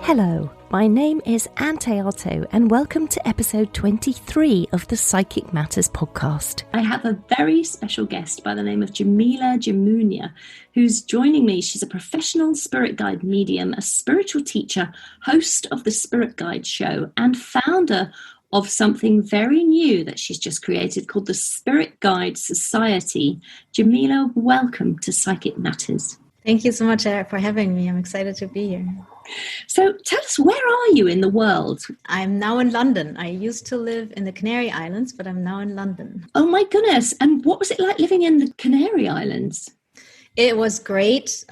Hello, my name is Ann Théato and welcome to episode 23 of the Psychic Matters podcast. I have a very special guest by the name of Jamila Jamunia, who's joining me. She's a professional spirit guide medium, a spiritual teacher, host of the Spirit Guide show, and founder of something very new that she's just created called the Spirit Guide Society. Jamila, welcome to Psychic Matters. Thank you so much for having me. I'm excited to be here. So tell us, where are you in the world? I'm now in London. I used to live in the Canary Islands, but I'm now in London. Oh my goodness. And what was it like living in the Canary Islands? It was great.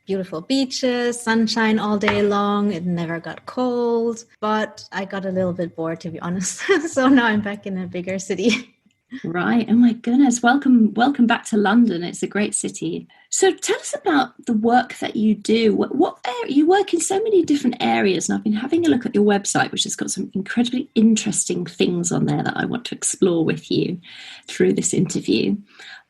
Beautiful beaches, sunshine all day long. It never got cold, but I got a little bit bored, to be honest. So now I'm back in a bigger city. Right. Oh my goodness. Welcome back to London. It's a great city. So tell us about the work that you do. What you work in so many different areas, and I've been having a look at your website, which has got some incredibly interesting things on there that I want to explore with you through this interview.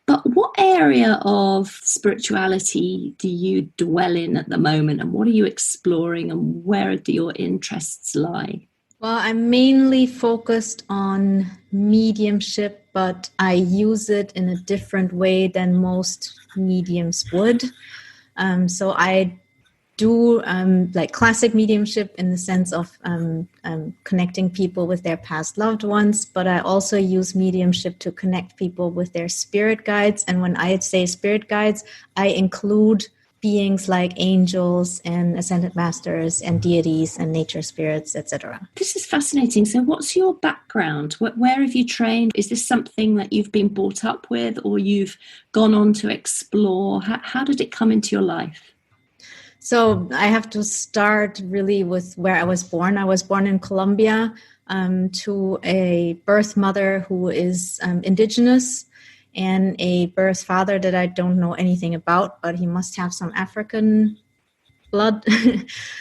But what area of spirituality do you dwell in at the moment, and what are you exploring, and where do your interests lie? Well, I'm mainly focused on mediumship, but I use it in a different way than most mediums would. So I do classic mediumship in the sense of connecting people with their past loved ones, but I also use mediumship to connect people with their spirit guides. And when I say spirit guides, I include beings like angels and ascended masters and deities and nature spirits, etc. This is fascinating. So what's your background? Where have you trained? Is this something that you've been brought up with or you've gone on to explore? How did it come into your life? So I have to start really with where I was born. I was born in Colombia to a birth mother who is indigenous, and a birth father that I don't know anything about, but he must have some African blood.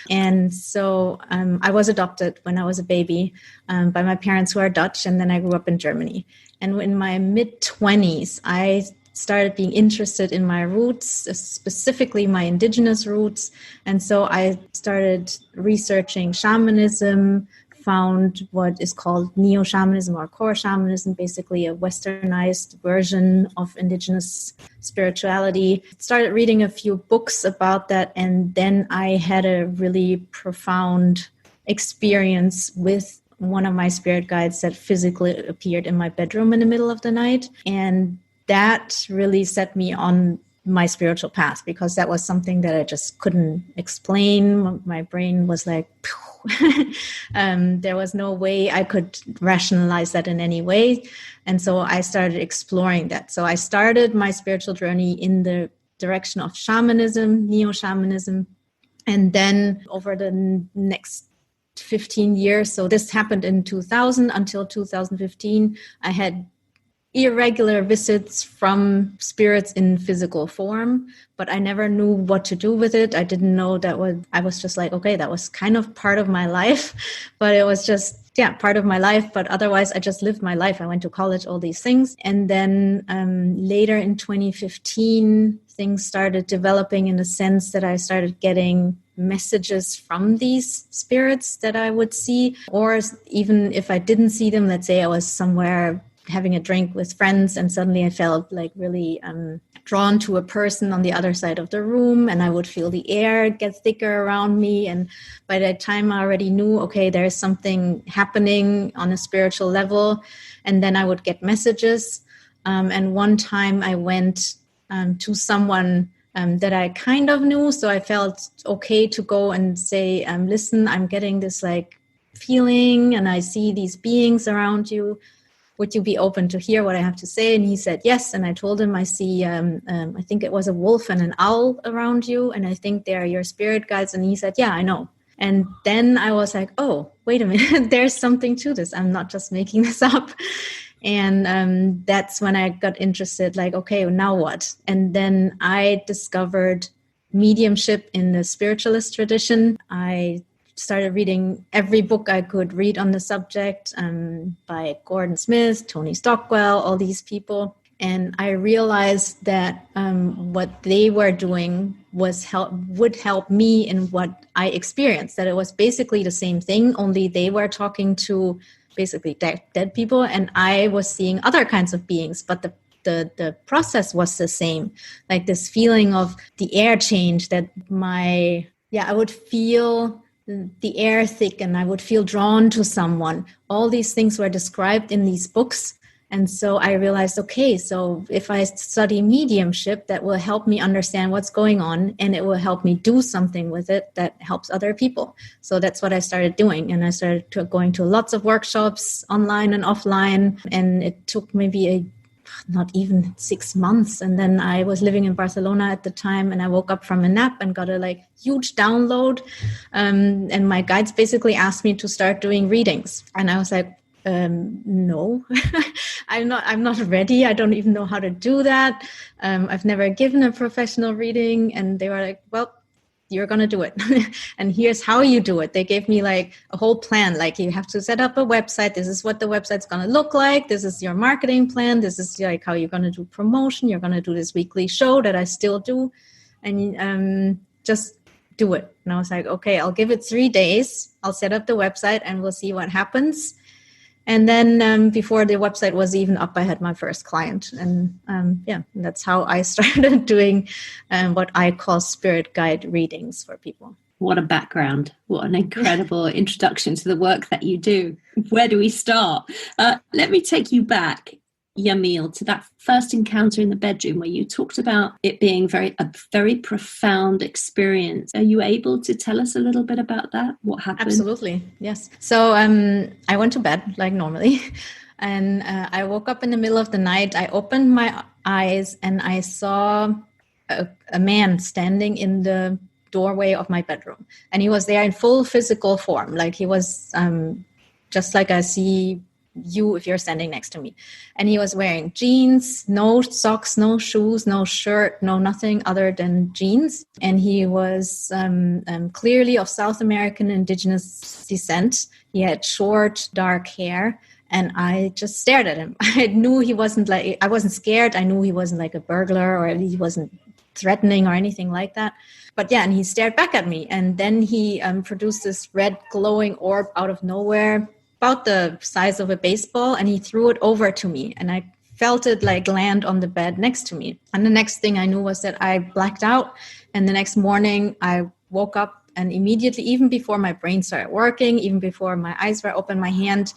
And so I was adopted when I was a baby by my parents who are Dutch, and then I grew up in Germany. And in my mid-20s, I started being interested in my roots, specifically my indigenous roots. And so I started researching shamanism, found what is called neo-shamanism or core shamanism, basically a westernized version of indigenous spirituality. Started reading a few books about that, and then I had a really profound experience with one of my spirit guides that physically appeared in my bedroom in the middle of the night. And that really set me on my spiritual path, because that was something that I just couldn't explain. My brain was like, there was no way I could rationalize that in any way. And so I started exploring that. So I started my spiritual journey in the direction of shamanism, neo-shamanism. And then over the next 15 years, so this happened in 2000 until 2015, I had irregular visits from spirits in physical form, but I never knew what to do with it. I didn't know I was just like, okay, that was kind of part of my life, but it was just, part of my life. But otherwise, I just lived my life. I went to college, all these things. And then later in 2015, things started developing in the sense that I started getting messages from these spirits that I would see, or even if I didn't see them, let's say I was somewhere having a drink with friends and suddenly I felt like really drawn to a person on the other side of the room, and I would feel the air get thicker around me. And by that time I already knew, okay, there's something happening on a spiritual level. And then I would get messages. And one time I went to someone that I kind of knew. So I felt okay to go and say, listen, I'm getting this like feeling and I see these beings around you. Would you be open to hear what I have to say? And he said, yes. And I told him, I see, I think it was a wolf and an owl around you. And I think they're your spirit guides. And he said, yeah, I know. And then I was like, oh, wait a minute, there's something to this. I'm not just making this up. And that's when I got interested, like, okay, now what? And then I discovered mediumship in the spiritualist tradition. I started reading every book I could read on the subject by Gordon Smith, Tony Stockwell, all these people. And I realized that what they were doing would help me in what I experienced, that it was basically the same thing, only they were talking to basically dead people, and I was seeing other kinds of beings, but the process was the same. Like this feeling of the air change, that I would feel the air thicken, I would feel drawn to someone. All these things were described in these books. And so I realized, okay, so if I study mediumship, that will help me understand what's going on, and it will help me do something with it that helps other people. So that's what I started doing. And I started going to lots of workshops online and offline. And it took maybe not even 6 months. And then I was living in Barcelona at the time, and I woke up from a nap and got a huge download. And my guides basically asked me to start doing readings. And I was like, no, I'm not ready. I don't even know how to do that. I've never given a professional reading. And they were like, well, you're going to do it. And here's how you do it. They gave me a whole plan. You have to set up a website. This is what the website's going to look like. This is your marketing plan. This is how you're going to do promotion. You're going to do this weekly show that I still do. And just do it. And I was like, okay, I'll give it 3 days. I'll set up the website and we'll see what happens. And then before the website was even up, I had my first client. And that's how I started doing what I call spirit guide readings for people. What a background. What an incredible introduction to the work that you do. Where do we start? Let me take you back, Yamil, to that first encounter in the bedroom where you talked about it being a very profound experience. Are you able to tell us a little bit about that? What happened? Absolutely, yes. So I went to bed like normally, and I woke up in the middle of the night. I opened my eyes and I saw a man standing in the doorway of my bedroom, and he was there in full physical form. He was just like I see you if you're standing next to me. And he was wearing jeans, no socks, no shoes, no shirt, no nothing other than jeans. And he was clearly of South American indigenous descent. He had short, dark hair. And I just stared at him. I knew he wasn't I wasn't scared. I knew he wasn't like a burglar, or he wasn't threatening or anything like that. But yeah, and he stared back at me. And then he produced this red glowing orb out of nowhere, about the size of a baseball, and he threw it over to me, and I felt it land on the bed next to me. And the next thing I knew was that I blacked out, and the next morning I woke up, and immediately, even before my brain started working, even before my eyes were open, my hand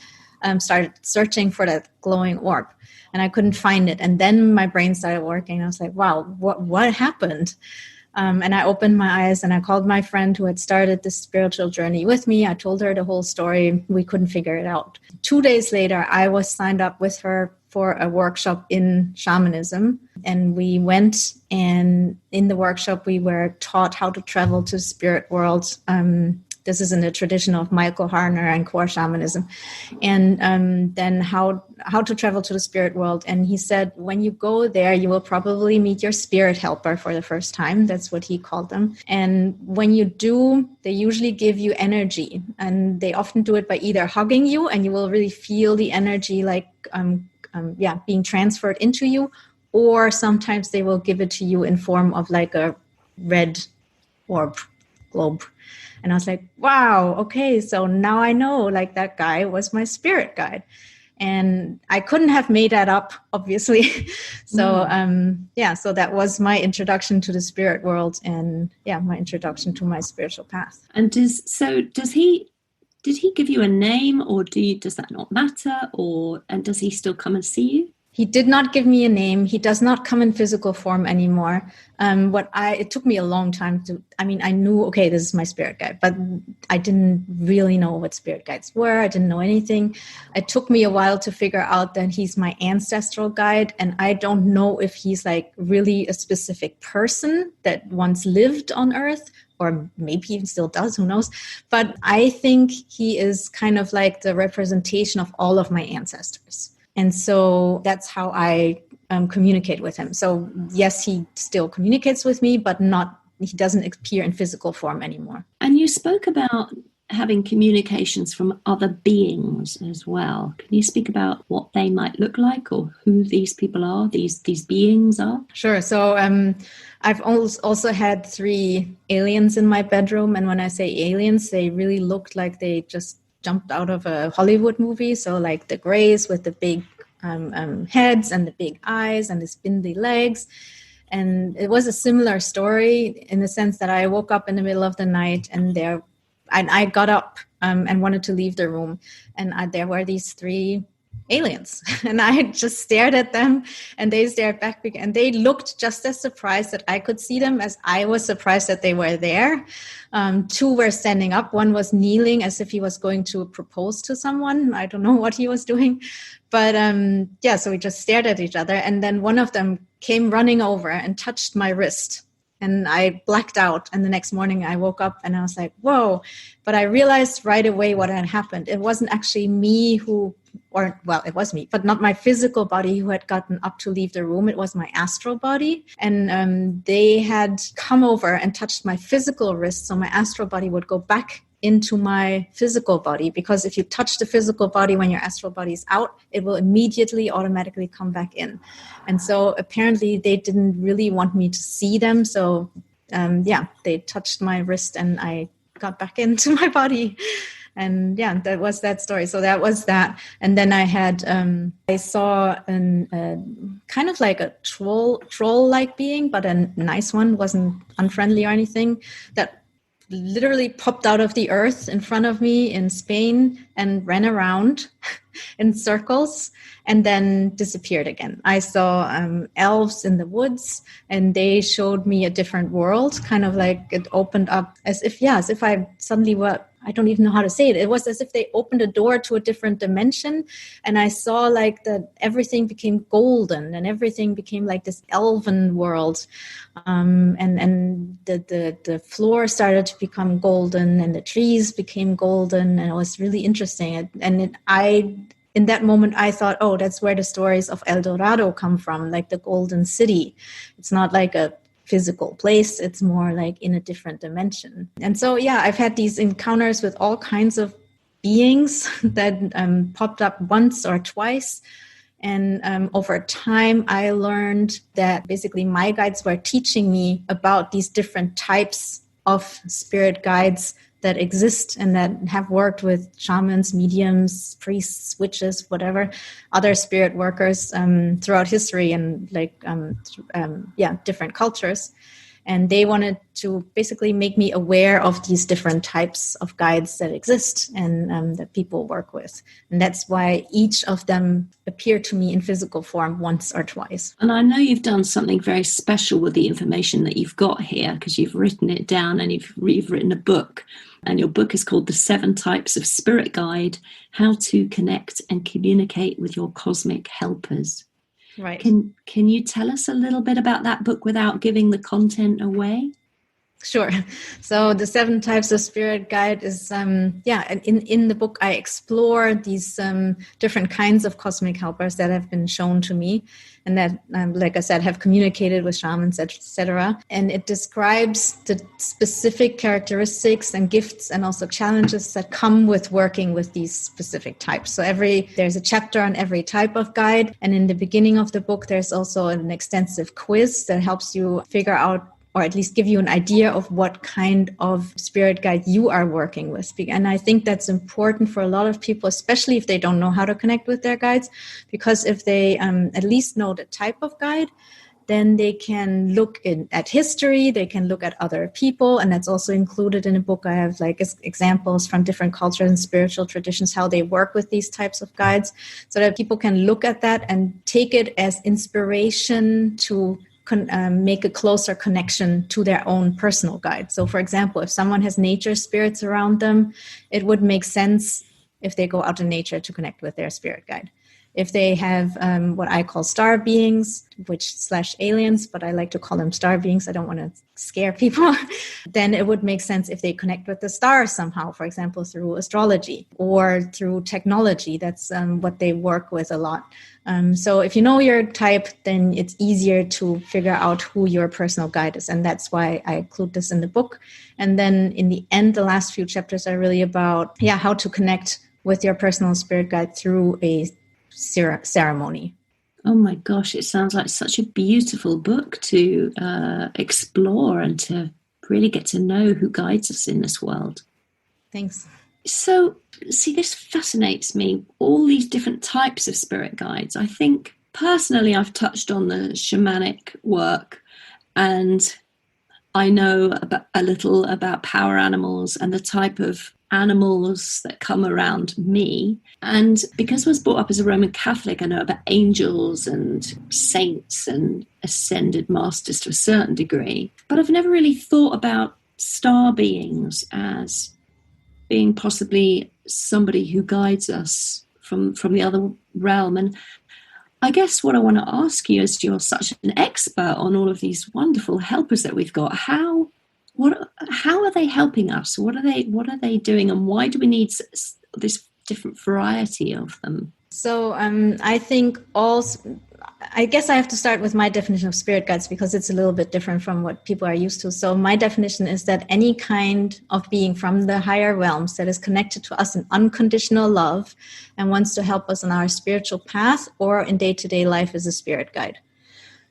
started searching for that glowing orb, and I couldn't find it. And then my brain started working, and I was like, wow, what happened? And I opened my eyes and I called my friend who had started this spiritual journey with me. I told her the whole story. We couldn't figure it out. 2 days later, I was signed up with her for a workshop in shamanism. And we went, and in the workshop, we were taught how to travel to spirit worlds. This is in the tradition of Michael Harner and core shamanism. And then how to travel to the spirit world. And he said, when you go there, you will probably meet your spirit helper for the first time. That's what he called them. And when you do, they usually give you energy. And they often do it by either hugging you, and you will really feel the energy being transferred into you, or sometimes they will give it to you in form of a red orb globe. And I was like, wow, okay, so now I know that guy was my spirit guide. And I couldn't have made that up, obviously. So, so that was my introduction to the spirit world, and my introduction to my spiritual path. And did he give you a name, or does that not matter? And does he still come and see you? He did not give me a name. He does not come in physical form anymore. It took me a long time I knew, okay, this is my spirit guide, but I didn't really know what spirit guides were. I didn't know anything. It took me a while to figure out that he's my ancestral guide. And I don't know if he's really a specific person that once lived on Earth, or maybe even still does, who knows? But I think he is kind of the representation of all of my ancestors. And so that's how I communicate with him. So yes, he still communicates with me, but he doesn't appear in physical form anymore. And you spoke about having communications from other beings as well. Can you speak about what they might look like, or who these people are, these beings are? Sure. So I've also had 3 aliens in my bedroom. And when I say aliens, they really looked like they just jumped out of a Hollywood movie. So like the grays with the big heads and the big eyes and the spindly legs. And it was a similar story in the sense that I woke up in the middle of the night and I got up and wanted to leave the room. And there were these 3 aliens. And I just stared at them and they stared back and they looked just as surprised that I could see them as I was surprised that they were there. 2 were standing up. One was kneeling as if he was going to propose to someone. I don't know what he was doing. But so we just stared at each other. And then one of them came running over and touched my wrist. And I blacked out. And the next morning I woke up and I was like, whoa. But I realized right away what had happened. It wasn't actually me it was me, but not my physical body who had gotten up to leave the room. It was my astral body. And they had come over and touched my physical wrist. So my astral body would go back into my physical body, because if you touch the physical body when your astral body is out, it will immediately automatically come back in. And so apparently they didn't really want me to see them. So they touched my wrist and I got back into my body. And that was that story. So that was that. And then I saw kind of like a troll-like being, but a nice one, wasn't unfriendly or anything, that literally popped out of the earth in front of me in Spain and ran around in circles and then disappeared again. I saw elves in the woods and they showed me a different world, kind of like it opened up as if I suddenly I don't even know how to say it. It was as if they opened a door to a different dimension. And I saw like that everything became golden and everything became like this elven world. And the floor started to become golden and the trees became golden. And it was really interesting. In that moment, I thought, oh, that's where the stories of El Dorado come from, like the golden city. It's not like a physical place. It's more like in a different dimension. And so, I've had these encounters with all kinds of beings that popped up once or twice. And over time, I learned that basically my guides were teaching me about these different types of spirit guides that exist and that have worked with shamans, mediums, priests, witches, whatever, other spirit workers throughout history and different cultures. And they wanted to basically make me aware of these different types of guides that exist and that people work with. And that's why each of them appear to me in physical form once or twice. And I know you've done something very special with the information that you've got here, because you've written it down and you've written a book. And your book is called The 7 Types of Spirit Guide, How to Connect and Communicate with Your Cosmic Helpers. Right. Can you tell us a little bit about that book without giving the content away? Sure. So the 7 Types of Spirit Guide is, in the book, I explore these different kinds of cosmic helpers that have been shown to me and that, like I said, have communicated with shamans, etc. And it describes the specific characteristics and gifts and also challenges that come with working with these specific types. So there's a chapter on every type of guide. And in the beginning of the book, there's also an extensive quiz that helps you figure out, or at least give you an idea of what kind of spirit guide you are working with. And I think that's important for a lot of people, especially if they don't know how to connect with their guides, because if they at least know the type of guide, then they can look at history, they can look at other people, and that's also included in a book. I have like examples from different cultures and spiritual traditions, how they work with these types of guides, so that people can look at that and take it as inspiration to make a closer connection to their own personal guide. So for example, if someone has nature spirits around them, it would make sense if they go out in nature to connect with their spirit guide. If they have what I call star beings, /aliens, but I like to call them star beings. I don't want to scare people. Then it would make sense if they connect with the stars somehow, for example, through astrology or through technology. That's what they work with a lot. So if you know your type, then it's easier to figure out who your personal guide is. And that's why I include this in the book. And then in the end, the last few chapters are really about, how to connect with your personal spirit guide through a ceremony. Oh my gosh, it sounds like such a beautiful book to explore and to really get to know who guides us in this world. Thanks. So, see, this fascinates me, all these different types of spirit guides. I think personally I've touched on the shamanic work, and I know a little about power animals and the type of animals that come around me. And because I was brought up as a Roman Catholic, I know about angels and saints and ascended masters to a certain degree. But I've never really thought about star beings as being possibly somebody who guides us from the other realm. And I guess what I want to ask you, as you're such an expert on all of these wonderful helpers that we've got, how are they helping us? What are they doing, and why do we need this different variety of them? So I guess I have to start with my definition of spirit guides, because it's a little bit different from what people are used to. So my definition is that any kind of being from the higher realms that is connected to us in unconditional love and wants to help us on our spiritual path or in day-to-day life is a spirit guide.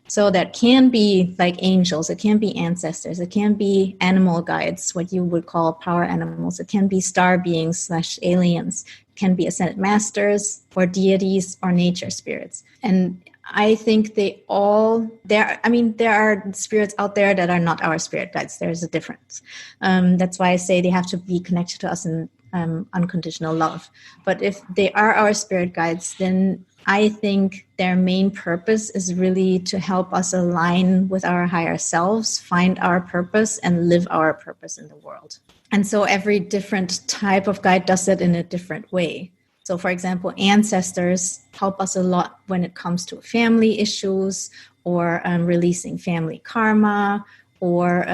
So that can be like angels, it can be ancestors, it can be animal guides, what you would call power animals, it can be star beings /aliens, it can be ascended masters or deities or nature spirits. And I think there are spirits out there that are not our spirit guides. There's a difference. That's why I say they have to be connected to us in unconditional love. But if they are our spirit guides, then I think their main purpose is really to help us align with our higher selves, find our purpose, and live our purpose in the world. And so every different type of guide does that in a different way. So, for example, ancestors help us a lot when it comes to family issues or releasing family karma or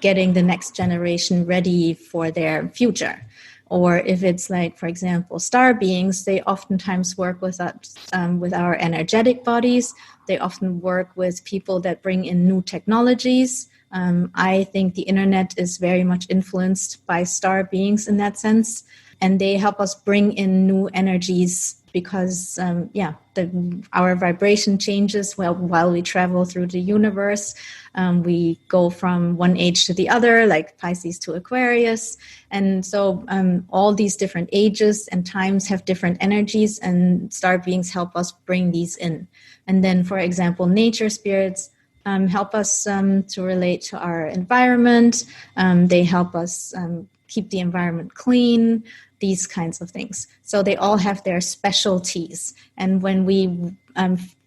getting the next generation ready for their future. Or if it's like, for example, star beings, they oftentimes work with us, with our energetic bodies. They often work with people that bring in new technologies. I think the internet is very much influenced by star beings in that sense. And they help us bring in new energies because, our vibration changes while we travel through the universe. We go from one age to the other, like Pisces to Aquarius. And so all these different ages and times have different energies, and star beings help us bring these in. And then, for example, nature spirits help us to relate to our environment. They help us keep the environment clean, these kinds of things. So they all have their specialties. And when we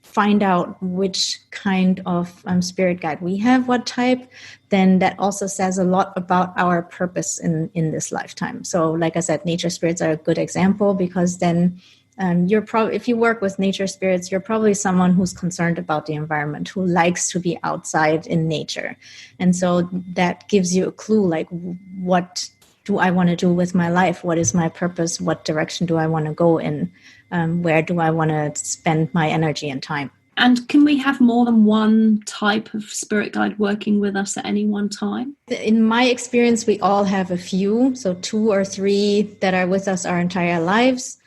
find out which kind of spirit guide we have, what type, then that also says a lot about our purpose in this lifetime. So like I said, nature spirits are a good example, because then if you work with nature spirits, you're probably someone who's concerned about the environment, who likes to be outside in nature. And so that gives you a clue, like, what do I want to do with my life? What is my purpose? What direction do I want to go in? Where do I want to spend my energy and time? And can we have more than one type of spirit guide working with us at any one time? In my experience, we all have a few, so 2 or 3 that are with us our entire lives,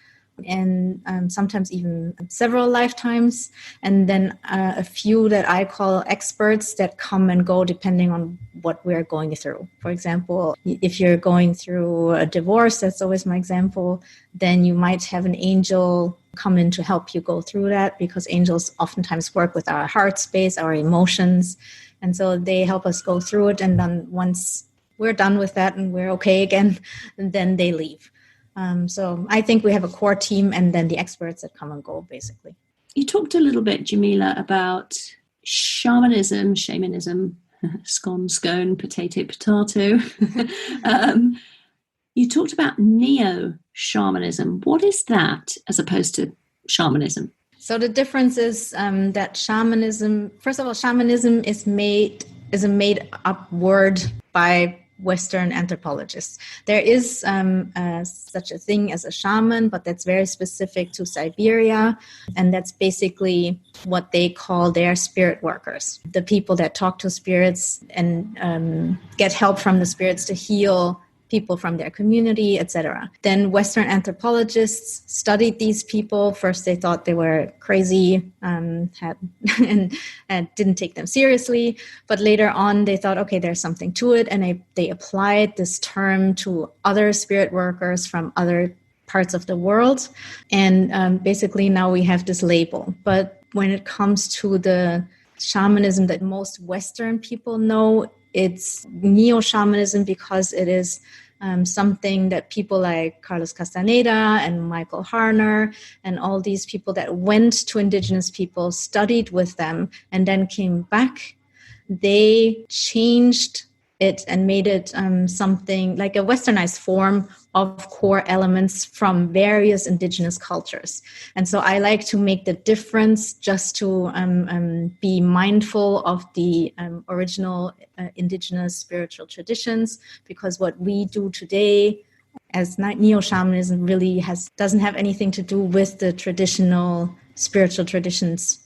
and sometimes even several lifetimes. And then a few that I call experts that come and go depending on what we're going through. For example, if you're going through a divorce, that's always my example, then you might have an angel come in to help you go through that, because angels oftentimes work with our heart space, our emotions. And so they help us go through it. And then once we're done with that and we're okay again, then they leave. So I think we have a core team and then the experts that come and go, basically. You talked a little bit, Jamila, about shamanism, scone, potato. You talked about neo-shamanism. What is that, as opposed to shamanism? So the difference is that shamanism, first of all, shamanism is a made up word by Western anthropologists. There is such a thing as a shaman, but that's very specific to Siberia. And that's basically what they call their spirit workers, the people that talk to spirits and get help from the spirits to heal people from their community, etc. Then Western anthropologists studied these people. First, they thought they were crazy and didn't take them seriously. But later on, they thought, okay, there's something to it. And they applied this term to other spirit workers from other parts of the world. And basically now we have this label. But when it comes to the shamanism that most Western people know, it's neo-shamanism because it is something that people like Carlos Castaneda and Michael Harner and all these people that went to indigenous people, studied with them, and then came back, they changed it and made it something like a westernized form of core elements from various indigenous cultures. And so I like to make the difference just to be mindful of the original indigenous spiritual traditions, because what we do today as neo-shamanism really doesn't have anything to do with the traditional spiritual traditions.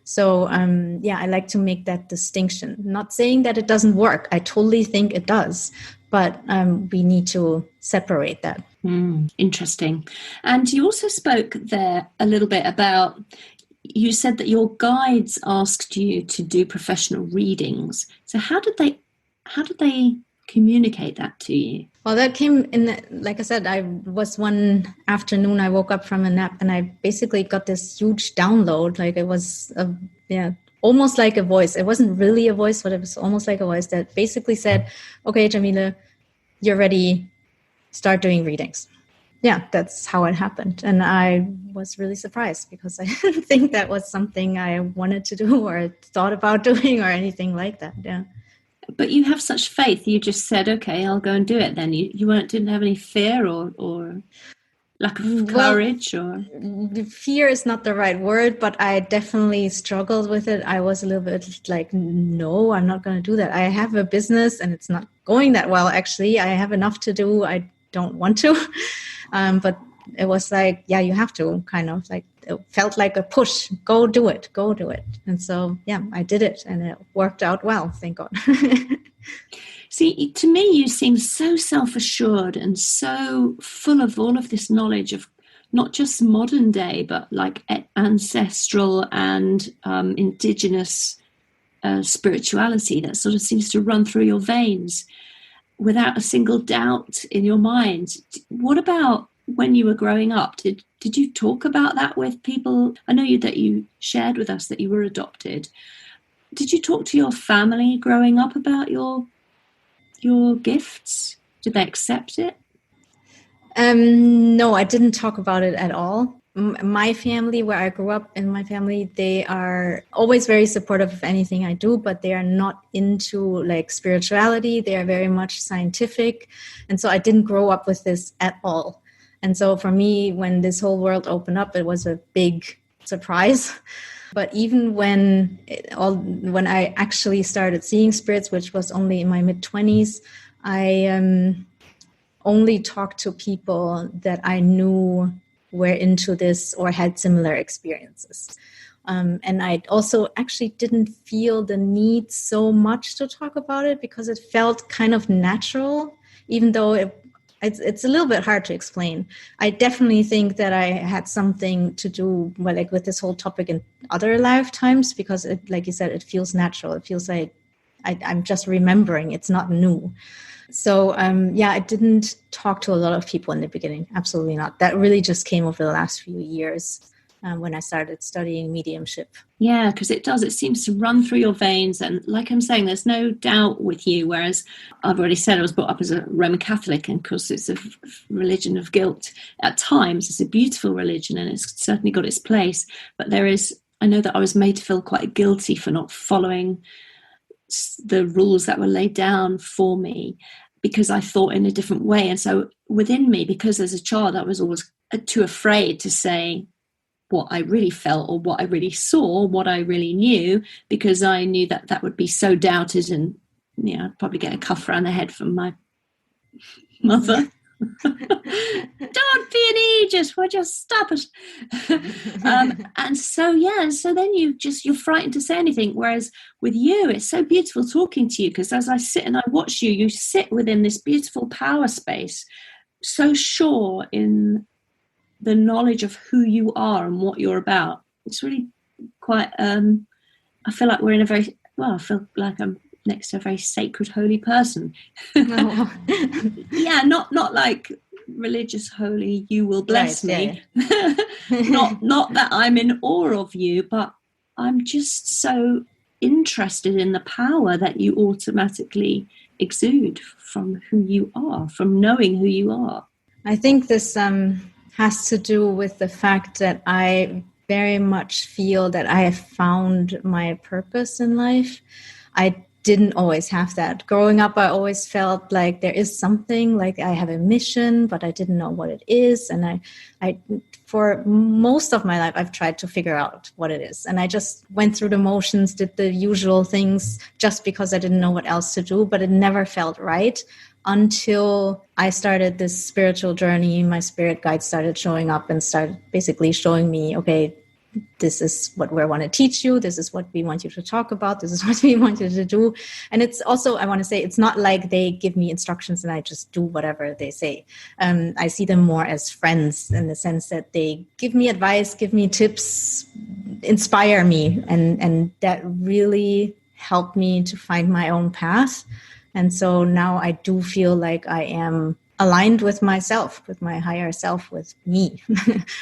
So, I like to make that distinction. Not saying that it doesn't work. I totally think it does. But we need to separate that. Interesting. And you also spoke there a little bit about, you said that your guides asked you to do professional readings. So how did they communicate that to you? Well, that came in, like I said, I was one afternoon, I woke up from a nap and I basically got this huge download. Like it was, almost like a voice. It wasn't really a voice, but it was almost like a voice that basically said, okay, Jamila, you're ready. Start doing readings. Yeah, that's how it happened. And I was really surprised because I didn't think that was something I wanted to do or thought about doing or anything like that. Yeah. But you have such faith. You just said, okay, I'll go and do it then. You didn't have any fear or lack of courage? Or fear is not the right word, but I definitely struggled with it. I was a little bit like, no, I'm not going to do that. I have a business and it's not going that well, actually. I have enough to do. I don't want to. But it was like, yeah, you have to, kind of like, it felt like a push. Go do it. And so, yeah, I did it and it worked out well, thank God. See, to me, you seem so self-assured and so full of all of this knowledge of not just modern day, but like ancestral and indigenous spirituality that sort of seems to run through your veins without a single doubt in your mind. What about when you were growing up? Did you talk about that with people? I know that you shared with us that you were adopted. Did you talk to your family growing up about your gifts? Did they accept it? No, I didn't talk about it at all. My family, where I grew up in my family, they are always very supportive of anything I do, but they are not into like spirituality. They are very much scientific. And so I didn't grow up with this at all. And so for me, when this whole world opened up, it was a big surprise. But even when I actually started seeing spirits, which was only in my mid-20s, I only talked to people that I knew were into this or had similar experiences. And I also actually didn't feel the need so much to talk about it because it felt kind of natural, even though it's a little bit hard to explain. I definitely think that I had something to do with this whole topic in other lifetimes because, like you said, it feels natural. It feels like I'm just remembering. It's not new. So, I didn't talk to a lot of people in the beginning. Absolutely not. That really just came over the last few years when I started studying mediumship. Yeah, because it does. It seems to run through your veins. And like I'm saying, there's no doubt with you. Whereas I've already said I was brought up as a Roman Catholic, and of course it's a religion of guilt at times. It's a beautiful religion and it's certainly got its place. But I know that I was made to feel quite guilty for not following the rules that were laid down for me because I thought in a different way. And so within me, because as a child I was always too afraid to say, what I really felt or what I really saw, what I really knew, because I knew that that would be so doubted, and I'd probably get a cuff around the head from my mother. Don't be an aegis, would you stop it? And so then you're frightened to say anything, whereas with you it's so beautiful talking to you, because as I sit and I watch you, you sit within this beautiful power space, so sure in the knowledge of who you are and what you're about. It's really quite I feel like I feel like I'm next to a very sacred, holy person. Oh. Yeah, not like religious holy, you will bless me. Yeah. not that I'm in awe of you, but I'm just so interested in the power that you automatically exude from who you are, from knowing who you are. I think this has to do with the fact that I very much feel that I have found my purpose in life. I didn't always have that. Growing up, I always felt like there is something, like I have a mission, but I didn't know what it is. And I for most of my life, I've tried to figure out what it is. And I just went through the motions, did the usual things just because I didn't know what else to do, but it never felt right until I started this spiritual journey. My spirit guides started showing up and started basically showing me, okay, this is what we want to teach you. This is what we want you to talk about. This is what we want you to do. And it's also, I want to say, it's not like they give me instructions and I just do whatever they say. I see them more as friends in the sense that they give me advice, give me tips, inspire me. And that really helped me to find my own path. And so now I do feel like I am aligned with myself, with my higher self, with me,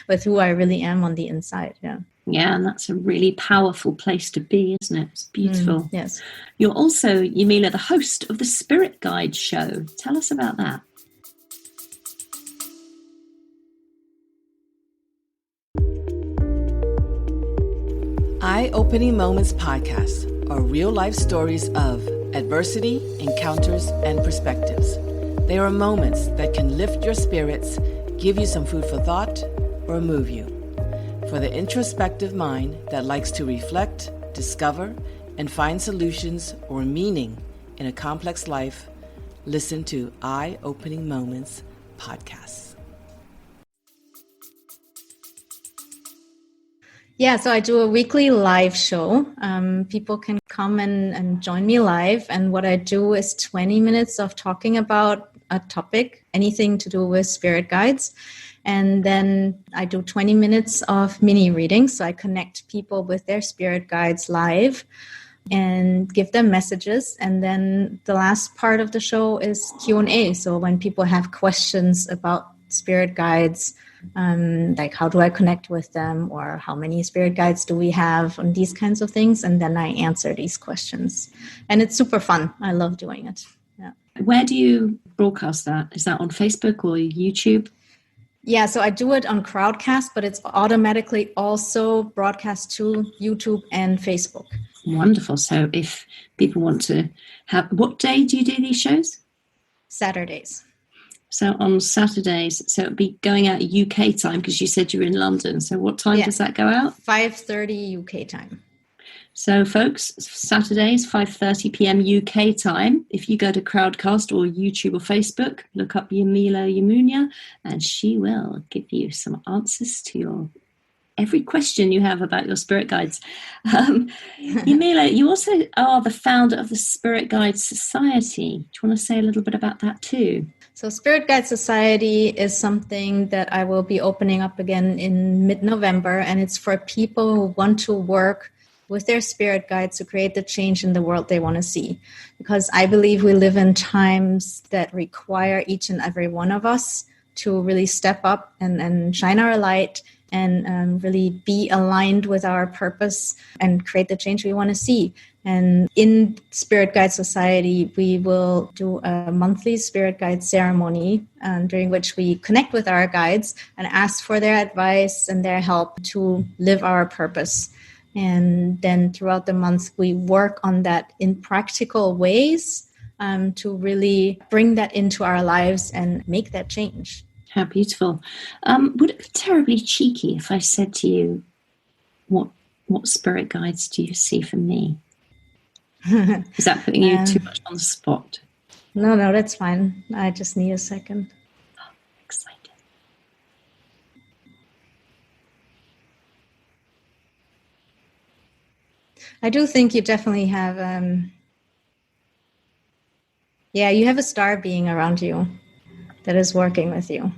with who I really am on the inside. Yeah. Yeah, and that's a really powerful place to be, isn't it? It's beautiful. Yes. You're also, Yamila, the host of the Spirit Guide show. Tell us about that. Eye-Opening Moments podcast are real-life stories of adversity, encounters, and perspectives. They are moments that can lift your spirits, give you some food for thought, or move you. For the introspective mind that likes to reflect, discover, and find solutions or meaning in a complex life, listen to Eye-Opening Moments podcasts. Yeah, so I do a weekly live show. People can come and join me live. And what I do is 20 minutes of talking about a topic, anything to do with spirit guides. And then I do 20 minutes of mini readings. So I connect people with their spirit guides live and give them messages. And then the last part of the show is Q&A. So when people have questions about spirit guides, like how do I connect with them, or how many spirit guides do we have, and these kinds of things. And then I answer these questions. And it's super fun. I love doing it. Yeah. Where do you broadcast that? Is that on Facebook or YouTube? Yeah, so I do it on Crowdcast, but it's automatically also broadcast to YouTube and Facebook. Wonderful. So if people want to have, what day do you do these shows? Saturdays. So on Saturdays, so it'll be going out UK time, because you said you're in London. So what time does that go out? 5:30 UK time. So folks, Saturdays, 5:30 p.m. UK time. If you go to Crowdcast or YouTube or Facebook, look up Yamila Yamunia, and she will give you some answers to your every question you have about your spirit guides. Yamila, you also are the founder of the Spirit Guide Society. Do you want to say a little bit about that too? So Spirit Guide Society is something that I will be opening up again in mid-November, and it's for people who want to work with their spirit guides to create the change in the world they want to see. Because I believe we live in times that require each and every one of us to really step up and shine our light and really be aligned with our purpose and create the change we want to see. And in Spirit Guide Society, we will do a monthly Spirit Guide ceremony during which we connect with our guides and ask for their advice and their help to live our purpose. And then throughout the month, we work on that in practical ways to really bring that into our lives and make that change. How beautiful. Would it be terribly cheeky if I said to you, what spirit guides do you see for me? Is that putting you too much on the spot? No, that's fine. I just need a second. Oh, excited. I do think you definitely have, you have a star being around you that is working with you.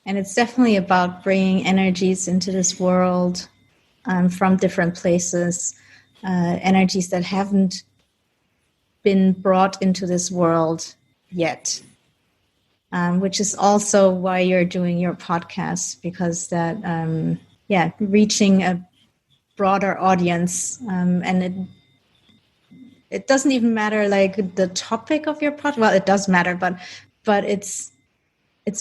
And it's definitely about bringing energies into this world from different places, energies that haven't been brought into this world yet, which is also why you're doing your podcast, because that, reaching a broader audience, and it doesn't even matter like the topic of your podcast. Well, it does matter, but it's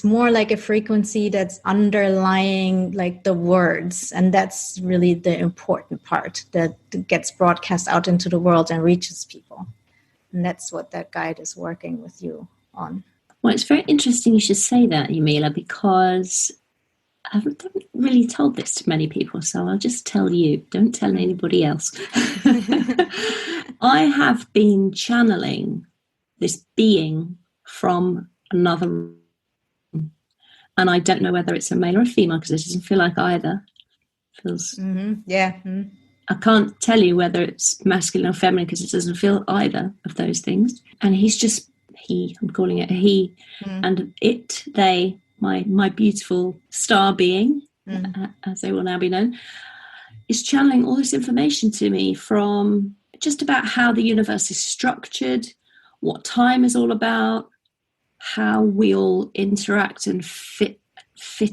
more like a frequency that's underlying like the words. And that's really the important part that gets broadcast out into the world and reaches people. And that's what that guide is working with you on. Well, it's very interesting you should say that, Yamila, because I haven't really told this to many people. So I'll just tell you, don't tell anybody else. I have been channeling this being from another room. And I don't know whether it's a male or a female because it doesn't feel like either. It feels. I can't tell you whether it's masculine or feminine because it doesn't feel either of those things. And he's just he. I'm calling it a he, and it, they, my beautiful star being, as they will now be known, is channeling all this information to me from just about how the universe is structured, what time is all about, how we all interact and fit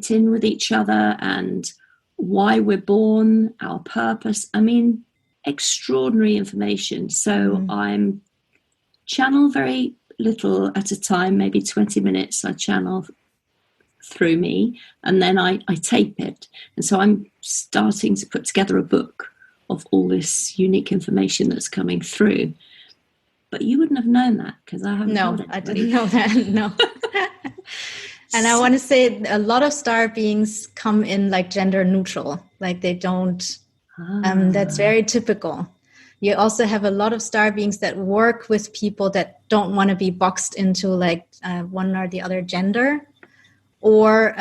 in with each other, and why we're born, our purpose. I mean, extraordinary information. So I'm channel very little at a time, maybe 20 minutes I channel through me, and then I tape it. And so I'm starting to put together a book of all this unique information that's coming through. But you wouldn't have known that because I haven't. No, I didn't know that. No. And I want to say a lot of star beings come in like gender neutral, like they don't. That's very typical. You also have a lot of star beings that work with people that don't want to be boxed into like one or the other gender, or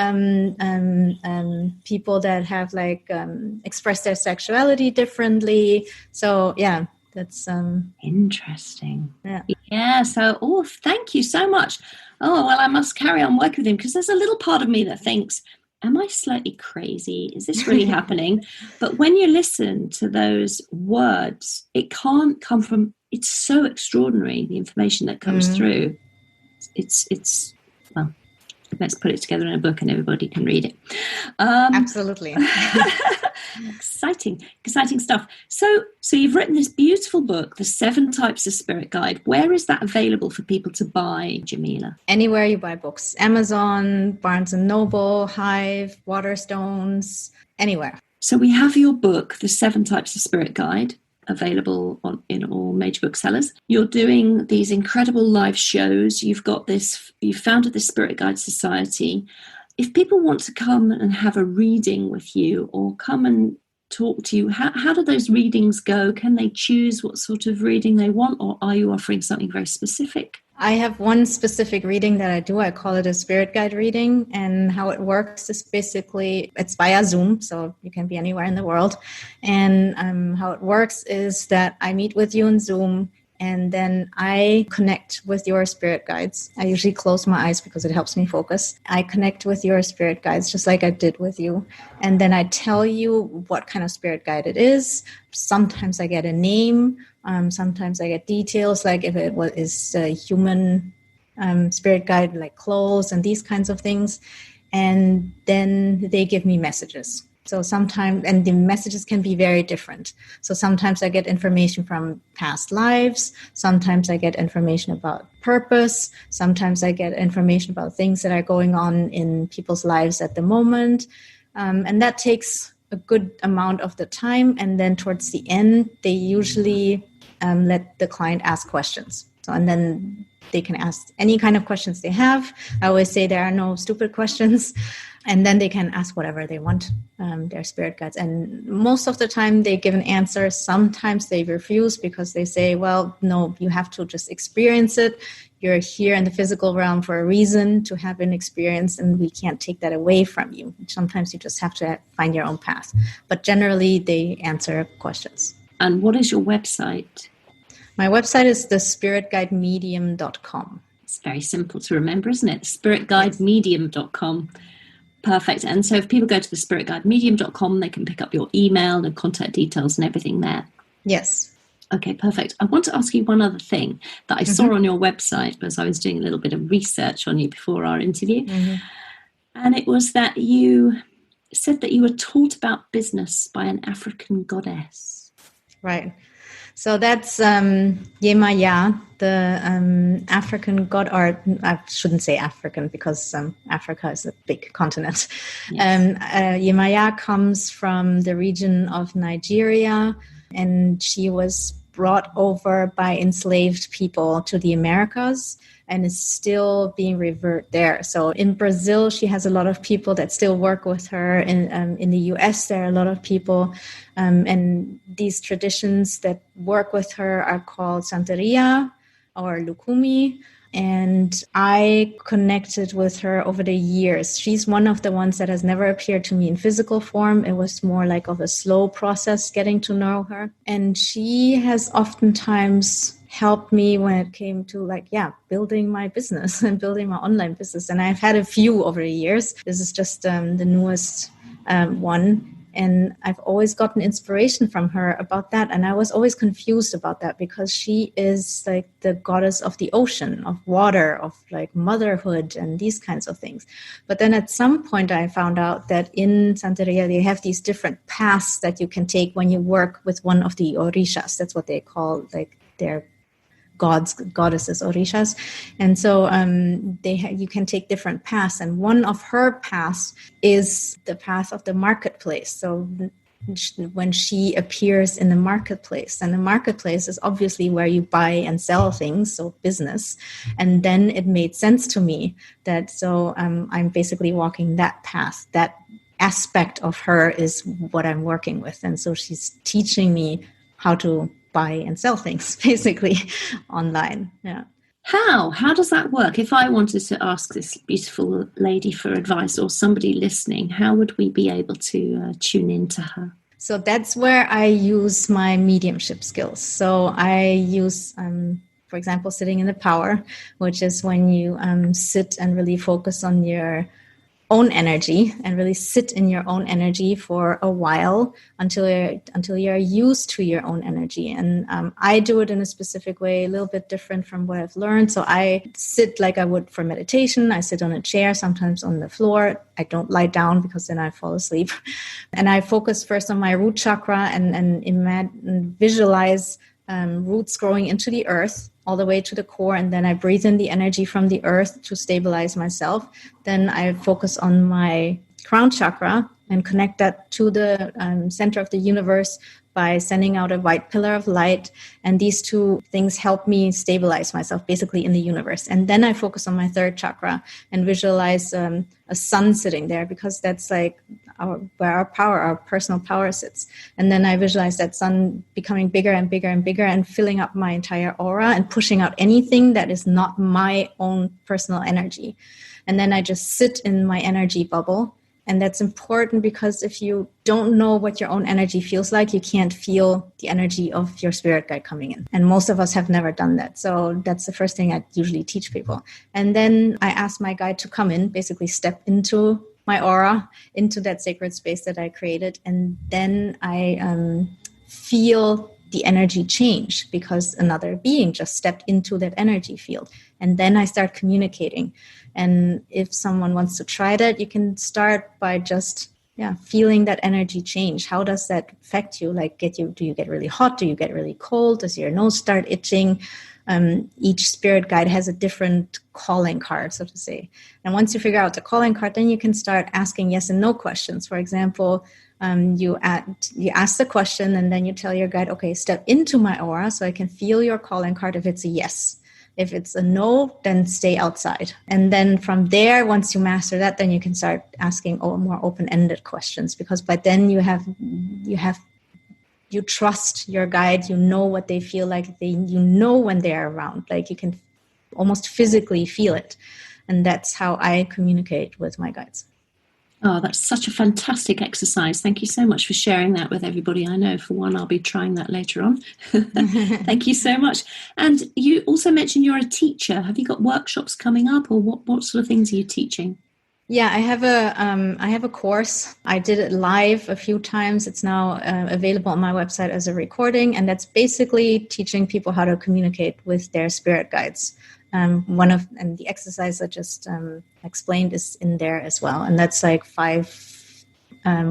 people that have like expressed their sexuality differently. So yeah. That's interesting. Yeah. So, thank you so much. Oh, well, I must carry on working with him because there's a little part of me that thinks, am I slightly crazy? Is this really happening? But when you listen to those words, it can't come from, it's so extraordinary, the information that comes through. It's well, let's put it together in a book and everybody can read it. Absolutely. Exciting stuff. So you've written this beautiful book, The 7 Types of Spirit Guide. Where is that available for people to buy, Jamila? Anywhere you buy books. Amazon, Barnes & Noble, Hive, Waterstones, anywhere. So we have your book, The 7 Types of Spirit Guide, available in all major booksellers. You're doing these incredible live shows. You've founded the Spirit Guide Society. If people want to come and have a reading with you or come and talk to you, how do those readings go? Can they choose what sort of reading they want, or are you offering something very specific? I have one specific reading that I do. I call it a spirit guide reading. And how it works is basically, it's via Zoom, so you can be anywhere in the world. And how it works is that I meet with you in Zoom, and then I connect with your spirit guides. I usually close my eyes because it helps me focus. I connect with your spirit guides just like I did with you. And then I tell you what kind of spirit guide it is. Sometimes I get a name. Sometimes I get details, like if it is a human spirit guide, like clothes and these kinds of things. And then they give me messages. So sometimes, and the messages can be very different. So sometimes I get information from past lives. Sometimes I get information about purpose. Sometimes I get information about things that are going on in people's lives at the moment. And that takes a good amount of the time. And then towards the end, they usually let the client ask questions. So, and then they can ask any kind of questions they have. I always say there are no stupid questions. And then they can ask whatever they want, their spirit guides. And most of the time they give an answer. Sometimes they refuse because they say, well, no, you have to just experience it. You're here in the physical realm for a reason, to have an experience, and we can't take that away from you. Sometimes you just have to find your own path. But generally they answer questions. And what is your website? My website is thespiritguidemedium.com. It's very simple to remember, isn't it? Spiritguidemedium.com. Perfect. And so if people go to the spiritguidemedium.com, they can pick up your email and contact details and everything there. Yes. Okay, perfect. I want to ask you one other thing that I saw on your website as I was doing a little bit of research on you before our interview. And it was that you said that you were taught about business by an African goddess. Right. So that's Yemaya, the African god, or I shouldn't say African because Africa is a big continent. Yes. Yemaya comes from the region of Nigeria, and she was brought over by enslaved people to the Americas and is still being revered there. So in Brazil, she has a lot of people that still work with her. In the US, there are a lot of people. And these traditions that work with her are called Santeria or Lukumi. And I connected with her over the years. She's one of the ones that has never appeared to me in physical form. It was more like of a slow process getting to know her. And she has oftentimes helped me when it came to building my business and building my online business. And I've had a few over the years. This is just the newest one. And I've always gotten inspiration from her about that. And I was always confused about that because she is like the goddess of the ocean, of water, of like motherhood and these kinds of things. But then at some point I found out that in Santeria, they have these different paths that you can take when you work with one of the orishas. That's what they call like their goddesses, orishas. And so you can take different paths. And one of her paths is the path of the marketplace. So when she appears in the marketplace, and the marketplace is obviously where you buy and sell things, so business. And then it made sense to me that I'm basically walking that path. That aspect of her is what I'm working with. And so she's teaching me how to buy and sell things basically online. Yeah. How does that work? If I wanted to ask this beautiful lady for advice, or somebody listening, how would we be able to tune into her? So that's where I use my mediumship skills. So I use, for example, sitting in the power, which is when you sit and really focus on your own energy and really sit in your own energy for a while until you're used to your own energy. And I do it in a specific way, a little bit different from what I've learned. So I sit like I would for meditation. I sit on a chair, sometimes on the floor. I don't lie down because then I fall asleep. And I focus first on my root chakra and visualize roots growing into the earth all the way to the core, and then I breathe in the energy from the earth to stabilize myself. Then I focus on my crown chakra and connect that to the center of the universe by sending out a white pillar of light. And these two things help me stabilize myself basically in the universe. And then I focus on my third chakra and visualize a sun sitting there, because that's like where our personal power sits. And then I visualize that sun becoming bigger and bigger and bigger and filling up my entire aura and pushing out anything that is not my own personal energy. And then I just sit in my energy bubble. And that's important because if you don't know what your own energy feels like, you can't feel the energy of your spirit guide coming in. And most of us have never done that. So that's the first thing I usually teach people. And then I ask my guide to come in, basically step into my aura, into that sacred space that I created. And then I feel the energy change because another being just stepped into that energy field. And then I start communicating. And if someone wants to try that, you can start by just feeling that energy change. How does that affect you? Like, do you get really hot? Do you get really cold? Does your nose start itching? Each spirit guide has a different calling card, so to say. And once you figure out the calling card, then you can start asking yes and no questions. For example, you ask the question and then you tell your guide, okay, step into my aura so I can feel your calling card if it's a yes. If it's a no, then stay outside. And then from there, once you master that, then you can start asking more open-ended questions, because by then you trust your guide, you know what they feel like, you know when they're around, like you can almost physically feel it. And that's how I communicate with my guides. Oh, that's such a fantastic exercise. Thank you so much for sharing that with everybody. I know, for one, I'll be trying that later on. Thank you so much. And you also mentioned you're a teacher. Have you got workshops coming up, or what sort of things are you teaching? Yeah, I have a course. I did it live a few times. It's now available on my website as a recording, and that's basically teaching people how to communicate with their spirit guides. And the exercise I just explained is in there as well, and that's like 5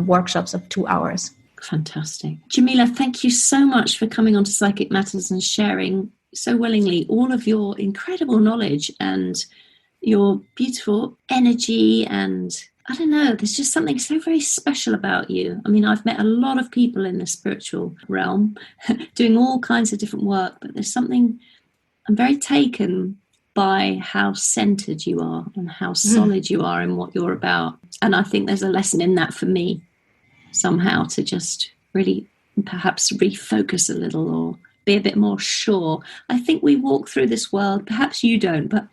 workshops of 2 hours. Fantastic. Jamila, thank you so much for coming on to Psychic Matters and sharing so willingly all of your incredible knowledge and your beautiful energy. And I don't know, there's just something so very special about you. I mean, I've met a lot of people in the spiritual realm doing all kinds of different work, but there's something, I'm very taken by how centered you are and how solid you are in what you're about. And I think there's a lesson in that for me somehow, to just really perhaps refocus a little or be a bit more sure. I think we walk through this world, perhaps you don't, but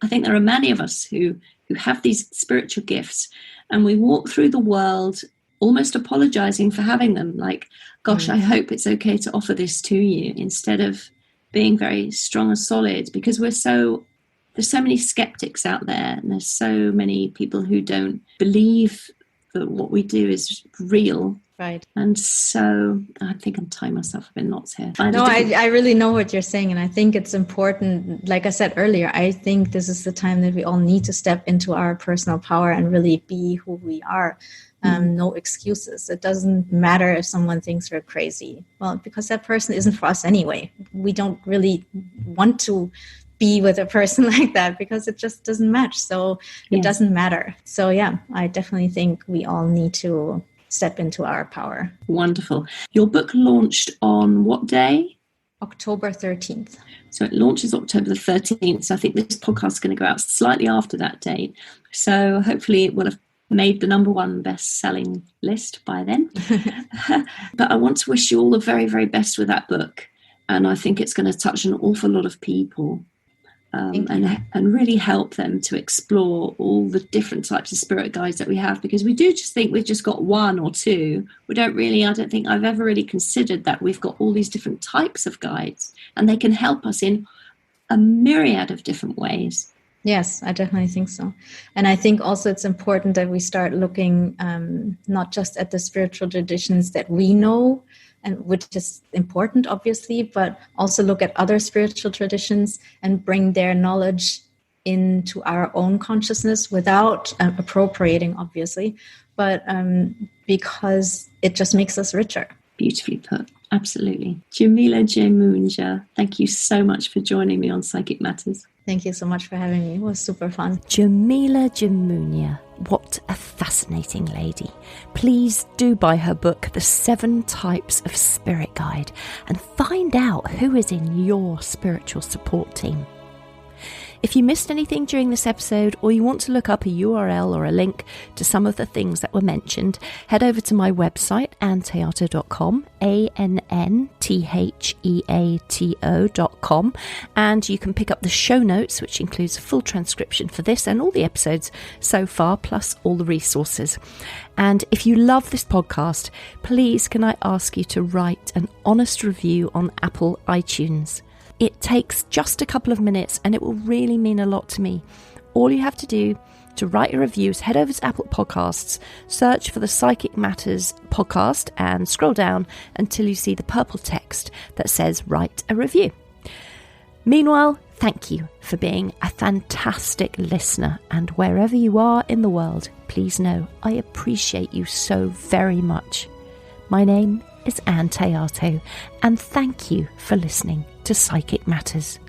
I think there are many of us who have these spiritual gifts, and we walk through the world almost apologizing for having them. Like, gosh, I hope it's okay to offer this to you, instead of being very strong and solid, because there's so many skeptics out there, and there's so many people who don't believe that what we do is real. Right. And so I think I'm tying myself up in knots here. I really know what you're saying. And I think it's important. Like I said earlier, I think this is the time that we all need to step into our personal power and really be who we are. No excuses. It doesn't matter if someone thinks we're crazy. Well, because that person isn't for us anyway. We don't really want to be with a person like that, because it just doesn't match. So it doesn't matter. So yeah, I definitely think we all need to step into our power. Wonderful. Your book launched on what day? October 13th. So it launches October the 13th. So I think this podcast is going to go out slightly after that date. So hopefully it will have made the #1 best-selling list by then. But I want to wish you all the very, very best with that book. And I think it's going to touch an awful lot of people. And really help them to explore all the different types of spirit guides that we have, because we do just think we've just got 1 or 2. I don't think I've ever really considered that we've got all these different types of guides, and they can help us in a myriad of different ways. Yes, I definitely think so. And I think also it's important that we start looking not just at the spiritual traditions that we know, and which is important, obviously, but also look at other spiritual traditions and bring their knowledge into our own consciousness without appropriating, obviously, but because it just makes us richer. Beautifully put. Absolutely. Jamila Jemunja, thank you so much for joining me on Psychic Matters. Thank you so much for having me. It was super fun. Jamila Jemunja, what a fascinating lady. Please do buy her book, The 7 Types of Spirit Guide, and find out who is in your spiritual support team. If you missed anything during this episode, or you want to look up a URL or a link to some of the things that were mentioned, head over to my website, anntheato.com, ANNTHEATO.com, and you can pick up the show notes, which includes a full transcription for this and all the episodes so far, plus all the resources. And if you love this podcast, please can I ask you to write an honest review on Apple iTunes. It takes just a couple of minutes, and it will really mean a lot to me. All you have to do to write a review is head over to Apple Podcasts, search for the Psychic Matters podcast, and scroll down until you see the purple text that says write a review. Meanwhile, thank you for being a fantastic listener, and wherever you are in the world, please know I appreciate you so very much. My name is Ann Théato, and thank you for listening to Psychic Matters.